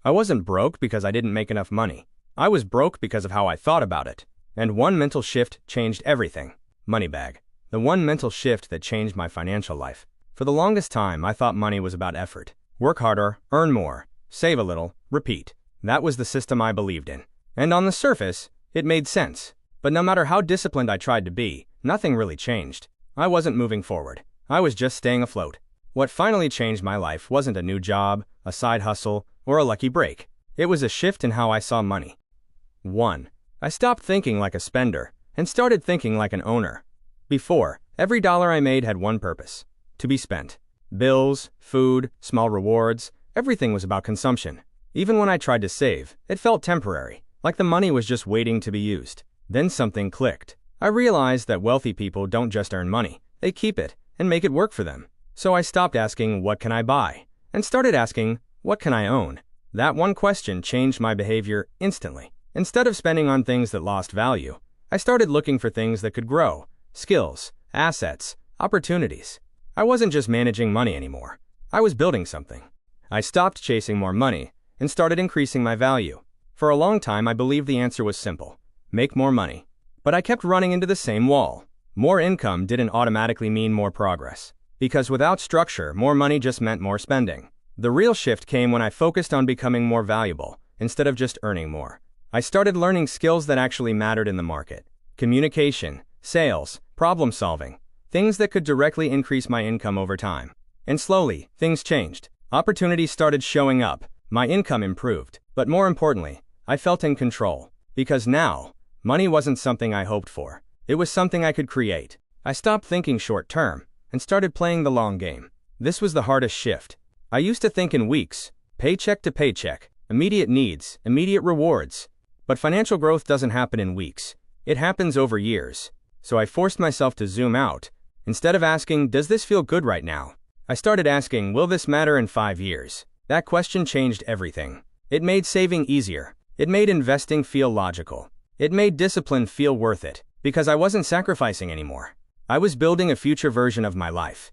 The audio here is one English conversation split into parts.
I wasn't broke because I didn't make enough money. I was broke because of how I thought about it. And one mental shift changed everything. Moneybag. The one mental shift that changed my financial life. For the longest time, I thought money was about effort. Work harder, earn more, save a little, repeat. That was the system I believed in. And on the surface, it made sense. But no matter how disciplined I tried to be, nothing really changed. I wasn't moving forward. I was just staying afloat. What finally changed my life wasn't a new job, a side hustle, or a lucky break. It was a shift in how I saw money. 1. I stopped thinking like a spender and started thinking like an owner. Before, every dollar I made had one purpose: to be spent. Bills, food, small rewards, everything was about consumption. Even when I tried to save, it felt temporary, like the money was just waiting to be used. Then something clicked. I realized that wealthy people don't just earn money, they keep it and make it work for them. So I stopped asking, what can I buy? And started asking, what can I own? That one question changed my behavior instantly. Instead of spending on things that lost value, I started looking for things that could grow: skills, assets, opportunities. I wasn't just managing money anymore. I was building something. I stopped chasing more money and started increasing my value. For a long time, I believed the answer was simple: make more money. But I kept running into the same wall. More income didn't automatically mean more progress. Because without structure, more money just meant more spending. The real shift came when I focused on becoming more valuable, instead of just earning more. I started learning skills that actually mattered in the market: communication, sales, problem solving, things that could directly increase my income over time. And slowly, things changed. Opportunities started showing up, my income improved, but more importantly, I felt in control. Because now, money wasn't something I hoped for, it was something I could create. I stopped thinking short term and started playing the long game. This was the hardest shift. I used to think in weeks, paycheck to paycheck, immediate needs, immediate rewards. But financial growth doesn't happen in weeks. It happens over years. So I forced myself to zoom out. Instead of asking, does this feel good right now? I started asking, will this matter in 5 years? That question changed everything. It made saving easier. It made investing feel logical. It made discipline feel worth it, because I wasn't sacrificing anymore. I was building a future version of my life.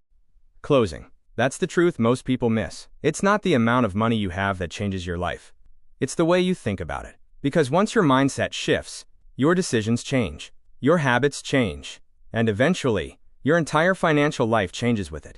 Closing. That's the truth most people miss. It's not the amount of money you have that changes your life. It's the way you think about it. Because once your mindset shifts, your decisions change, your habits change, and eventually, your entire financial life changes with it.